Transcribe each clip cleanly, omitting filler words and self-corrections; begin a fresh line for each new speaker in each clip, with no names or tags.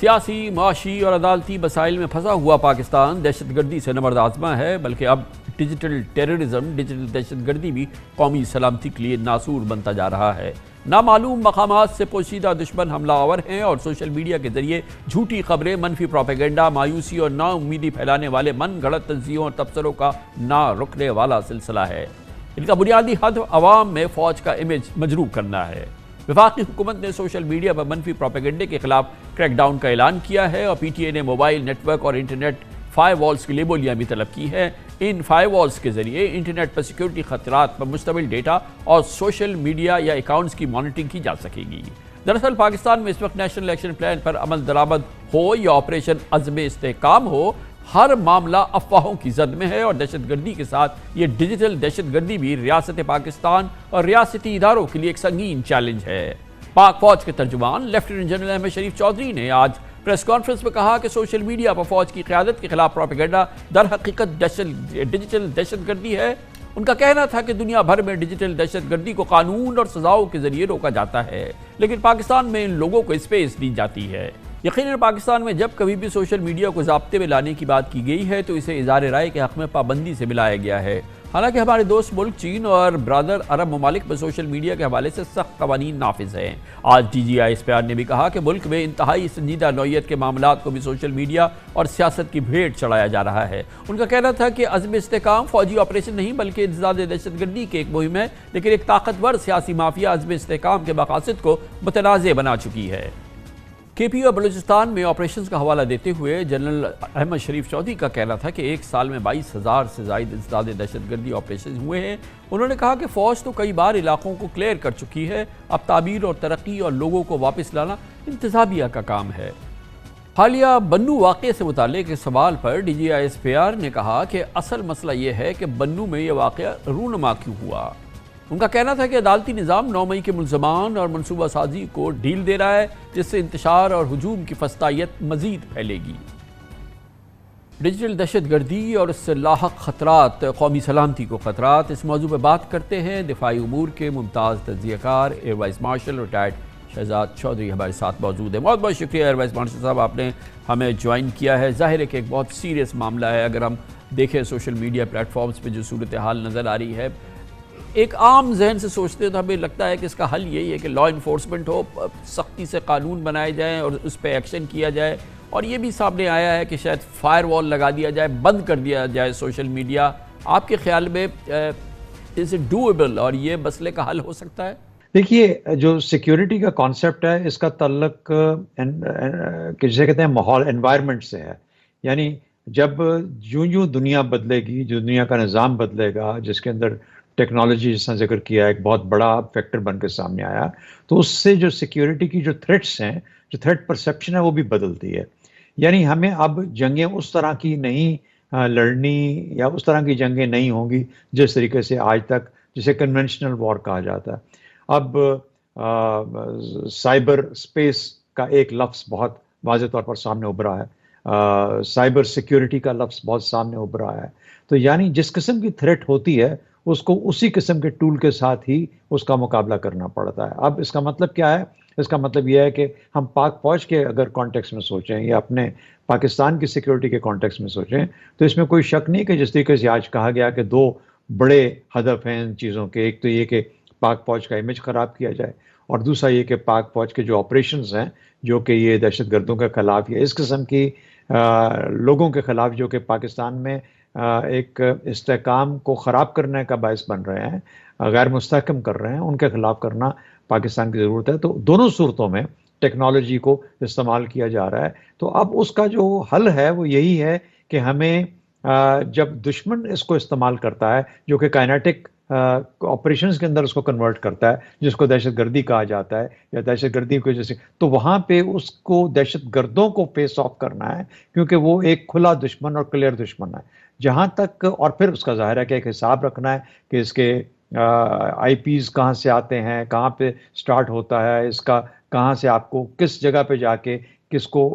सियासी, माशी और अदालती मसाइल में फंसा हुआ पाकिस्तान दहशतगर्दी से नबर्द आज़मा है, बल्कि अब डिजिटल टेररिज्म, डिजिटल दहशतगर्दी भी कौमी सलामती के लिए नासूर बनता जा रहा है। नामालूम मकामात से पोशीदा दुश्मन हमलावर हैं और सोशल मीडिया के जरिए झूठी खबरें, मनफी प्रोपेगेंडा, मायूसी और नाउम्मीदी फैलाने वाले मन गढ़ंत तंजीमों और तबसरों का ना रुकने वाला सिलसिला है। इनका बुनियादी हद अवाम में फ़ौज का इमेज मजरूह करना है। वफाकी हुकूमत ने सोशल मीडिया पर मनफी प्रोपेगेंडे के खिलाफ क्रैकडाउन का ऐलान किया है और PTA ने मोबाइल नेटवर्क और इंटरनेट फायरवॉल्स की लेबोलियाँ भी तलब की है। इन फायरवॉल्स के जरिए इंटरनेट पर सिक्योरिटी खतरात पर मुश्तमिल डेटा और सोशल मीडिया या अकाउंट्स की मॉनिटरिंग की जा सकेगी। दरअसल पाकिस्तान में इस वक्त नेशनल एक्शन प्लान पर अमल दरामद हो या ऑपरेशन अज़्म इस्तेहकाम हो, हर मामला अफवाहों की जद में है और दहशतगर्दी के साथ ये डिजिटल दहशतगर्दी भी रियासत पाकिस्तान और रियासती इदारों के लिए एक संगीन चैलेंज है। पाक फौज के तर्जुमान लेफ्टिनेंट जनरल अहमद शरीफ चौधरी ने आज प्रेस कॉन्फ्रेंस में कहा कि सोशल मीडिया पर फौज की क़यादत के खिलाफ प्रोपेगेंडा दर हकीकत डिजिटल दहशतगर्दी है। उनका कहना था कि दुनिया भर में डिजिटल दहशतगर्दी को कानून और सजाओं के जरिए रोका जाता है, लेकिन पाकिस्तान में इन लोगों को स्पेस दी जाती है। यकीनन पाकिस्तान में जब कभी भी सोशल मीडिया को ज़ाब्ते में लाने की बात की गई है तो इसे इज़हार राय के हक़ में पाबंदी से मिलाया गया है। हालांकि हमारे दोस्त मुल्क चीन और ब्रादर अरब ममालिक में सोशल मीडिया के हवाले से सख्त कवानीन नाफिज हैं। आज DGI ने भी कहा कि मुल्क में इंतहाई संजीदा नौयत के मामलात को भी सोशल मीडिया और सियासत की भेंट चढ़ाया जा रहा है। उनका कहना था कि अज़्म इस्तेहकाम फौजी ऑपरेशन नहीं बल्कि इंसदाद दहशतगर्दी की एक मुहिम है, लेकिन एक ताकतवर सियासी माफिया अज़्म इस्तेहकाम के मकासद को मुतनाज़ बना चुकी है। KP और बलूचिस्तान में ऑपरेशंस का हवाला देते हुए जनरल अहमद शरीफ चौधरी का कहना था कि एक साल में 22,000 से ज़ायद इंसदाद दहशतगर्दी ऑपरेशन हुए हैं। उन्होंने कहा कि फ़ौज तो कई बार इलाकों को क्लियर कर चुकी है, अब ताबीर और तरक्की और लोगों को वापस लाना इंतज़ामिया का काम है। हालिया बन्नू वाक़े से मुताल्लिक़ इस सवाल पर DGI ने कहा कि असल मसला ये है कि बन्नू में यह वाक़या रूनमा क्यों हुआ। उनका कहना था कि अदालती निज़ाम 9 मई के मुल्ज़मान और मनसूबा साजी को ढील दे रहा है, जिससे इंतशार और हुजूम की फस्तायत मज़ीद फैलेगी। डिजिटल दहशतगर्दी और इससे लाहक ख़तरात, कौमी सलामती को ख़तरात, इस मौजू पर बात करते हैं दिफाई उमूर के मुमताज़ तज्ज़ियाकार air vice marshal retired Shahzad Chaudhary हमारे साथ मौजूद है। बहुत बहुत शुक्रिया एयर वाइस मार्शल साहब, आपने हमें ज्वाइन किया है। ज़ाहिर है कि एक बहुत सीरियस मामला है। अगर हम देखें सोशल मीडिया प्लेटफॉर्म्स पर जो सूरत हाल नज़र आ रही है, एक आम जहन से सोचते तो हमें लगता है कि इसका हल यही है कि लॉ इन्फोर्समेंट हो, सख्ती से कानून बनाए जाएं और उस पर एक्शन किया जाए। और ये भी सामने आया है कि शायद फायरवॉल लगा दिया जाए, बंद कर दिया जाए सोशल मीडिया। आपके ख्याल में इज इट डूएबल और ये मसले का हल हो सकता है?
देखिए, जो सिक्योरिटी का कॉन्सेप्ट है इसका तल्लक जिसे कहते हैं माहौल, एनवायरनमेंट से है। यानी जब यूं दुनिया बदलेगी, जो दुनिया का निज़ाम बदलेगा, जिसके अंदर टेक्नोलॉजी जिसने जिक्र किया एक बहुत बड़ा फैक्टर बनकर सामने आया, तो उससे जो सिक्योरिटी की जो थ्रेट्स हैं, जो थ्रेट परसेप्शन है, वो भी बदलती है। यानी हमें अब जंगें उस तरह की नहीं लड़नी या उस तरह की जंगें नहीं होंगी जिस तरीके से आज तक, जिसे कन्वेंशनल वॉर कहा जाता है। अब साइबर स्पेस का एक लफ्ज़ बहुत वाज़ेह तौर पर सामने उभरा है, साइबर सिक्योरिटी का लफ्ज़ बहुत सामने उभरा है। तो यानी जिस किस्म की थ्रेट होती है उसको उसी किस्म के टूल के साथ ही उसका मुकाबला करना पड़ता है। अब इसका मतलब क्या है? इसका मतलब यह है कि हम पाक फौज के अगर कॉन्टेक्स्ट में सोचें या अपने पाकिस्तान की सिक्योरिटी के कॉन्टेक्स्ट में सोचें, तो इसमें कोई शक नहीं कि जिस तरीके से आज कहा गया कि 2 बड़े हदफ हैं इन चीज़ों के। एक तो ये कि पाक फौज का इमेज ख़राब किया जाए और दूसरा ये कि पाक फौज के जो ऑपरेशंस हैं, जो कि ये दहशतगर्दों के ख़िलाफ़ या इस किस्म की लोगों के ख़िलाफ़ जो कि पाकिस्तान में एक इस्तेहकाम को ख़राब करने का बायस बन रहे हैं, गैर मुस्तहकम कर रहे हैं, उनके ख़िलाफ़ करना पाकिस्तान की ज़रूरत है। तो दोनों सूरतों में टेक्नोलॉजी को इस्तेमाल किया जा रहा है। तो अब उसका जो हल है वो यही है कि हमें जब दुश्मन इसको इस्तेमाल करता है, जो कि काइनेटिक ऑपरेशंस के अंदर उसको कन्वर्ट करता है, जिसको दहशतगर्दी कहा जाता है या दहशतगर्दी की वजह से, तो वहाँ पे उसको दहशतगर्दों को फेस ऑफ करना है, क्योंकि वो एक खुला दुश्मन और क्लियर दुश्मन है। जहाँ तक, और फिर उसका ज़ाहिर है कि एक हिसाब रखना है कि इसके IPs कहाँ से आते हैं, कहाँ पे स्टार्ट होता है, इसका कहाँ से आपको किस जगह पे जाके किसको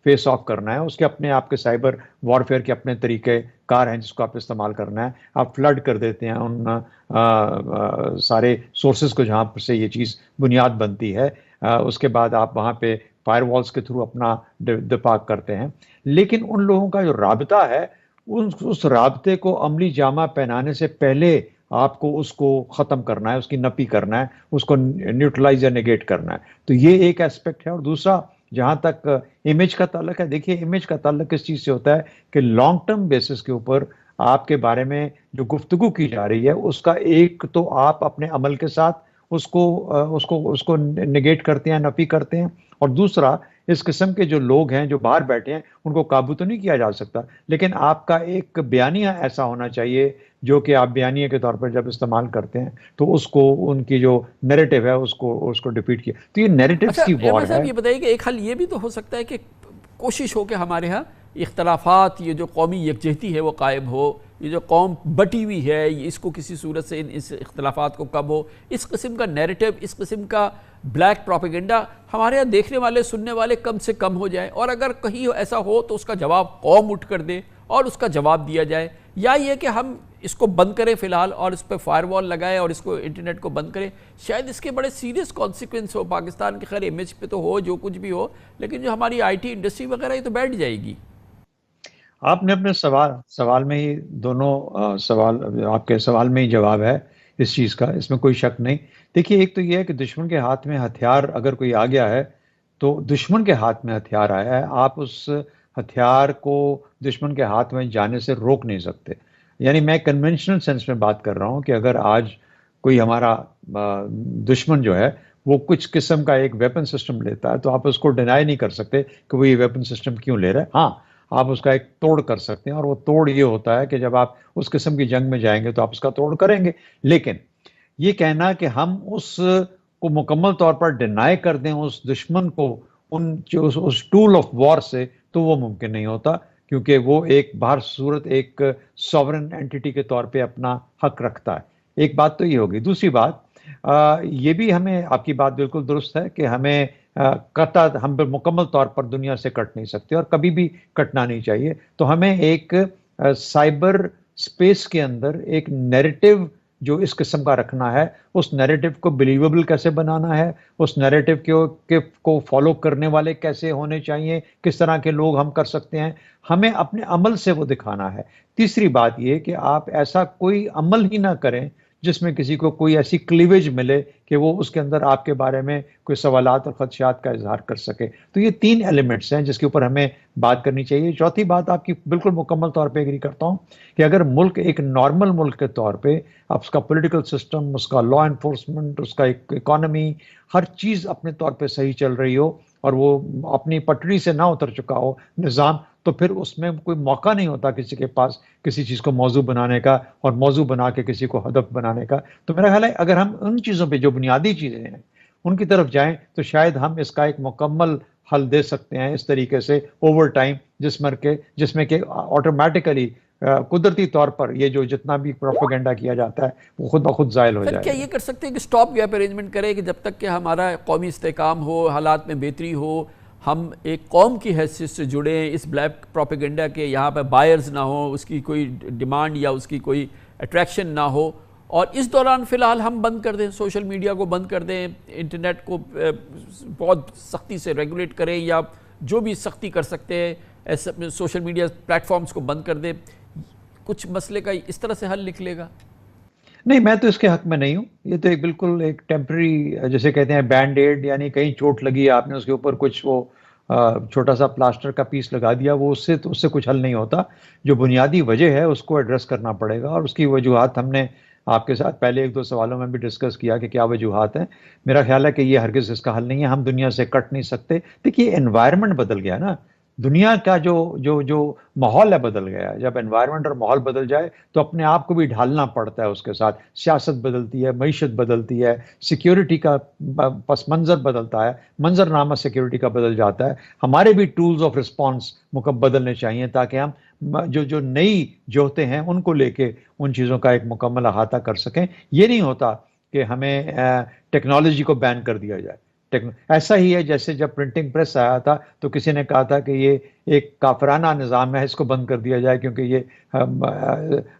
फेस ऑफ करना है। उसके अपने आपके साइबर वॉरफेयर के अपने तरीके कार हैं जिसको आप इस्तेमाल करना है। आप फ्लड कर देते हैं उन सारे सोर्सेज को जहाँ से ये चीज़ बुनियाद बनती है। उसके बाद आप वहाँ पे फायरवॉल्स के थ्रू अपना दिफा करते हैं, लेकिन उन लोगों का जो राबता है, उस राबते को अमली जामा पहनाने से पहले आपको उसको ख़त्म करना है, उसकी नपी करना है, उसको न्यूट्रलाइज या नेगेट करना है। तो ये एक एस्पेक्ट है। और दूसरा, जहां तक इमेज का ताल्लुक है, देखिए इमेज का ताल्लुक किस चीज़ से होता है कि लॉन्ग टर्म बेसिस के ऊपर आपके बारे में जो गुफ्तगू की जा रही है, उसका एक तो आप अपने अमल के साथ उसको निगेट करते हैं, नफी करते हैं, और दूसरा, इस किस्म के जो लोग हैं जो बाहर बैठे हैं, उनको काबू तो नहीं किया जा सकता, लेकिन आपका एक बयानिया ऐसा होना चाहिए जो कि आप बयानिया के तौर पर जब इस्तेमाल करते हैं तो उसको, उनकी जो नैरेटिव है उसको उसको डिफीट किया। तो ये नैरेटिव्स
अच्छा
की वॉर
अहमद साहब,
है।
ये बताइए कि एक हल ये भी तो हो सकता है कि कोशिश हो कि हमारे यहाँ इख्तलाफात, ये जो कौमी यकजहती है वो कायम हो, ये जो कौम बटी हुई है ये इसको किसी सूरत से इस इख्तलाफात को कम हो, इस किस्म का नैरेटिव, इस किस्म का ब्लैक प्रोपेगेंडा हमारे यहाँ देखने वाले सुनने वाले कम से कम हो जाए, और अगर कहीं ऐसा हो तो उसका जवाब कौम उठ कर दे और उसका जवाब दिया जाए, या ये कि हम इसको बंद करें फ़िलहाल और इस पर फायरवॉल लगाए और इसको इंटरनेट को बंद करें। शायद इसके बड़े सीरियस कॉन्सिक्वेंस हो पाकिस्तान के, खैर इमेज पे तो हो जो कुछ भी हो, लेकिन जो हमारी आईटी इंडस्ट्री वगैरह ये तो बैठ जाएगी।
आपने अपने सवाल में ही दोनों सवाल, आपके सवाल में ही जवाब है इस चीज़ का, इसमें कोई शक नहीं। देखिए, एक तो ये है कि दुश्मन के हाथ में हथियार अगर कोई आ गया है तो दुश्मन के हाथ में हथियार आया है, आप उस हथियार को दुश्मन के हाथ में जाने से रोक नहीं सकते। यानी मैं कन्वेंशनल सेंस में बात कर रहा हूँ कि अगर आज कोई हमारा दुश्मन जो है वो कुछ किस्म का एक वेपन सिस्टम लेता है, तो आप उसको डिनाई नहीं कर सकते कि वो ये वेपन सिस्टम क्यों ले रहा है। हाँ, आप उसका एक तोड़ कर सकते हैं, और वो तोड़ ये होता है कि जब आप उस किस्म की जंग में जाएंगे तो आप उसका तोड़ करेंगे। लेकिन ये कहना कि हम उस को मुकम्मल तौर पर डिनाई कर दें उस दुश्मन को, उन जो उस टूल ऑफ वॉर से, तो वो मुमकिन नहीं होता, क्योंकि वो एक बाहर सूरत एक सॉवरेन एंटिटी के तौर पे अपना हक रखता है। एक बात तो ये होगी। दूसरी बात, ये भी हमें, आपकी बात बिल्कुल दुरुस्त है कि हमें हम मुकम्मल तौर पर दुनिया से कट नहीं सकते और कभी भी कटना नहीं चाहिए। तो हमें एक साइबर स्पेस के अंदर एक नैरेटिव जो इस किस्म का रखना है, उस नैरेटिव को बिलीवेबल कैसे बनाना है, उस नैरेटिव को फॉलो करने वाले कैसे होने चाहिए, किस तरह के लोग हम कर सकते हैं, हमें अपने अमल से वो दिखाना है। तीसरी बात ये कि आप ऐसा कोई अमल ही ना करें जिसमें किसी को कोई ऐसी क्लीवेज मिले कि वो उसके अंदर आपके बारे में कोई सवालात और खदशात का इजहार कर सके। तो ये तीन एलिमेंट्स हैं जिसके ऊपर हमें बात करनी चाहिए। चौथी बात आपकी बिल्कुल मुकम्मल तौर पे एग्री करता हूँ कि अगर मुल्क एक नॉर्मल मुल्क के तौर पे, अब उसका पॉलिटिकल सिस्टम, उसका लॉ एनफोर्समेंट, उसका इकोनॉमी, हर चीज़ अपने तौर पे सही चल रही हो और वो अपनी पटरी से ना उतर चुका हो निज़ाम, तो फिर उसमें कोई मौका नहीं होता किसी के पास किसी चीज़ को मौजू बनाने का और मौजू बना के किसी को हदफ बनाने का। तो मेरा ख्याल है अगर हम उन चीज़ों पे जो बुनियादी चीज़ें हैं उनकी तरफ जाएं तो शायद हम इसका एक मुकम्मल हल दे सकते हैं इस तरीके से ओवर टाइम, जिसमें कि ऑटोमेटिकली कुदरती तौर पर ये जो जितना भी प्रोपेगेंडा किया जाता है वो खुद ब खुद जायल हो
फिर क्या
जाएगा।
ये कर सकते हैं कि स्टॉप गैप अरेंजमेंट करें कि जब तक कि हमारा कौमी इस्तेकाम हो, हालात में बेहतरी हो, हम एक कौम की हैसियत से जुड़े, इस ब्लैक प्रोपेगेंडा के यहाँ पर बायर्स ना हो, उसकी कोई डिमांड या उसकी कोई अट्रैक्शन ना हो, और इस दौरान फ़िलहाल हम बंद कर दें, सोशल मीडिया को बंद कर दें, इंटरनेट को बहुत सख्ती से रेगुलेट करें या जो भी सख्ती कर सकते हैं, ऐसे सोशल मीडिया प्लेटफॉर्म्स को बंद कर दें, कुछ मसले का इस तरह से हल निकलेगा?
नहीं, मैं तो इसके हक में नहीं हूँ। ये तो एक बिल्कुल एक टेम्पररी, जैसे कहते हैं बैंड एड, यानी कहीं चोट लगी है आपने उसके ऊपर कुछ वो छोटा सा प्लास्टर का पीस लगा दिया, वो उससे कुछ हल नहीं होता। जो बुनियादी वजह है उसको एड्रेस करना पड़ेगा, और उसकी वजूहात हमने आपके साथ पहले एक दो सवालों में भी डिस्कस किया कि क्या वजूहात हैं। मेरा ख्याल है कि ये हरगिज़ इसका हल नहीं है, हम दुनिया से कट नहीं सकते। देखिए, एनवायरनमेंट बदल गया ना, दुनिया का जो जो जो माहौल है बदल गया है। जब एनवायरनमेंट और माहौल बदल जाए तो अपने आप को भी ढालना पड़ता है उसके साथ। सियासत बदलती है, मईशत बदलती है, सिक्योरिटी का पस मंज़र बदलता है, मंजरनामा सिक्योरिटी का बदल जाता है। हमारे भी टूल्स ऑफ रिस्पॉन्स बदलने चाहिए ताकि हम जो जो नई जोहते हैं उनको लेके उन चीज़ों का एक मुकम्मल अहाता कर सकें। ये नहीं होता कि हमें टेक्नोलॉजी को बैन कर दिया जाए। ऐसा ही है जैसे जब प्रिंटिंग प्रेस आया था तो किसी ने कहा था कि ये एक काफराना निज़ाम है, इसको बंद कर दिया जाए क्योंकि ये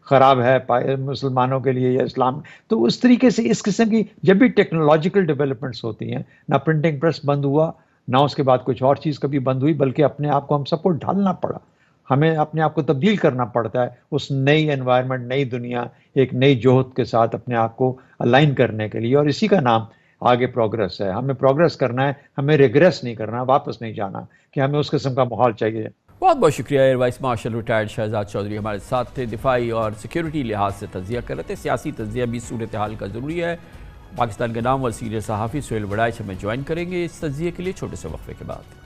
ख़राब है मुसलमानों के लिए या इस्लाम। तो उस तरीके से इस किस्म की जब भी टेक्नोलॉजिकल डेवलपमेंट्स होती हैं ना, प्रिंटिंग प्रेस बंद हुआ, ना उसके बाद कुछ और चीज़ कभी बंद हुई, बल्कि अपने आप को हम सबको ढालना पड़ा। हमें अपने आप को तब्दील करना पड़ता है उस नई एनवायरनमेंट, नई दुनिया, एक नई जोहत के साथ अपने आप को अलाइन करने के लिए, और इसी का नाम आगे प्रोग्रेस है। हमें प्रोग्रेस करना है, हमें रिग्रेस नहीं करना, वापस नहीं जाना, कि हमें उस किस्म का माहौल चाहिए।
बहुत बहुत शुक्रिया। Air vice marshal retired Shahzad Chaudhary हमारे साथ थे। दिफाई और सिक्योरिटी लिहाज से तजिया कर रहे थे, सियासी तजिया भी सूरत हाल का ज़रूरी है। पाकिस्तान के नाम और सीनियर सहाफ़ी सुहेल वड़ाइच हमें ज्वाइन करेंगे इस तजिए के लिए छोटे से वक्फे के बाद।